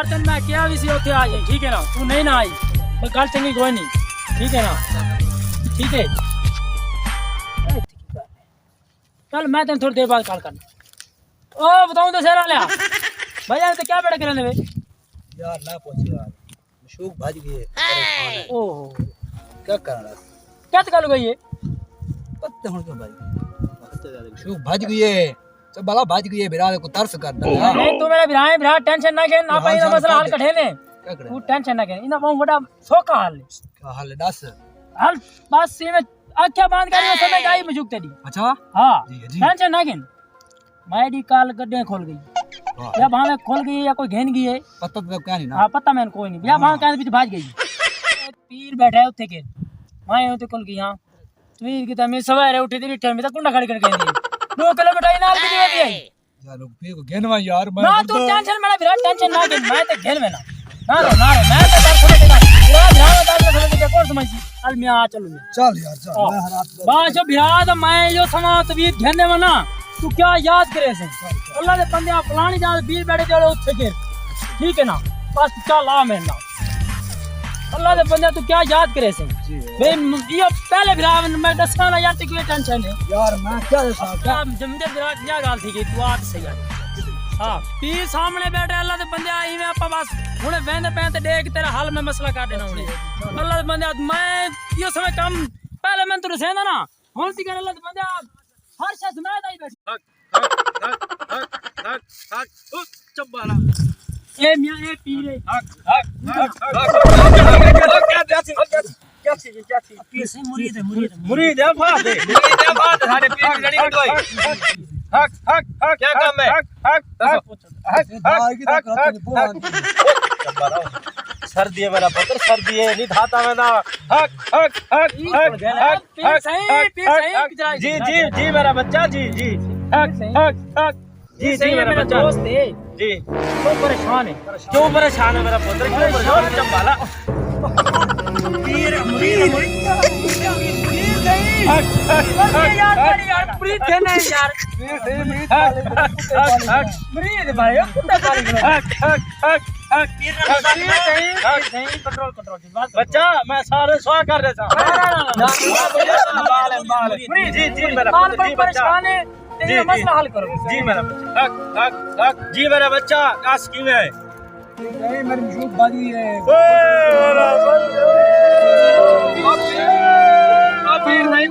यार तेन मैं क्या भी सी उथे आ जाए, ठीक है ना? तू नहीं ना आई पर गल चंगी कोई नहीं, ठीक है ना? ठीक है चल मैं तेन थोड़ी देर बाद कॉल करना। ओ बताऊं तो सहरा लिया भाई यार तो क्या बेटा करने वे यार ना पूछ यार, मशूक भज गए। ओहो क्या करना क्या गल गई है? पत्ते हुन के भाई मशूक भज गए, सब बाला भज गए। बिरा को तरस कर दे नहीं तू मेरा बिराए बिरा टेंशन ना के ना पाई ना मसला हल कठे ने क्या करे तू टेंशन ना के इना बहुत बड़ा सोका हल क्या हाल है दस। हल बस सी में आख्या बांध कर समय गाई मजुक तेरी। अच्छा हां जी जी टेंशन ना के मेडिकल गड्ढे खोल गई या भावे खोल गई या कोई घेन गई है पता तो क्या नहीं ना। हां पता मैंने कोई नहीं या भाव के बीच भाग गई पीर बैठा है उथे के मैं उते खोल गई। हां तू की तमे सवेरे उठी थी रिठे में तो कुंडा खड़ी कर गई 2 किलोमीटर नाल की दी आई यार लोग पे को घेनवा यार मैं ना तू टेंशन मेरा बिरा टेंशन ना के मैं तो घेन में ना रो मैं तो डर समझ देगा पूरा ध्यान डाल के समझ के कौन समझ अल मैं आ चलूं चल यार चल मैं हरात बस जो बिरा तो मैं जो समा तबीयत घेने में ना तू क्या याद करे से अल्लाह दे बंदे फलानी जा बीर बैठे चलो उठे के ठीक है ना बस चल आ मेरे ना अल्लाह दे बंदे तू क्या याद करे से बे ये पहले बिरा मैं दसना ना यार कोई टेंशन है यार मैं क्या साहब क्या जमदे बिरा क्या गाल थी कि तू आज सही है। हां पीर सामने बैठे अल्लाह दे बंदे आई में आपा बस हुने वेंदे पे ते देख तेरा हाल में मसला काट देना हुने अल्लाह दे बंदे मैं ये समय काम पहले मैं तू सेंदा ना हुन सी कर अल्लाह दे बंदे हर शख्स मैं दाई बैठी हक चब्बाला ए मियां ए पीरे क्या थी पीर से मुरीद है बात है सारे पीर की लड़ी कटवाई हक क्या काम है हक सर्दी है मेरा पुत्र सर्दी है नहीं धाता में ना हक जी मेरा बच्चा जी हक जी मेरा बच्चा दोस्त है जी क्यों परेशान है मेरा पुत्र क्यों परेशान है चंबाला पीर मुरीद यार प्रीत है ना यार मुरीद भाई कुत्ता पाली कंट्रोल बच्चा मैं सारे स्वागत कर देता हूं जी मेरा परेशान है ये मसला हल करो जी मेरा बच्चा जी मेरा बच्चा क्या स्कीम है नहीं मेरी मशूक बाजी है पीर नहीं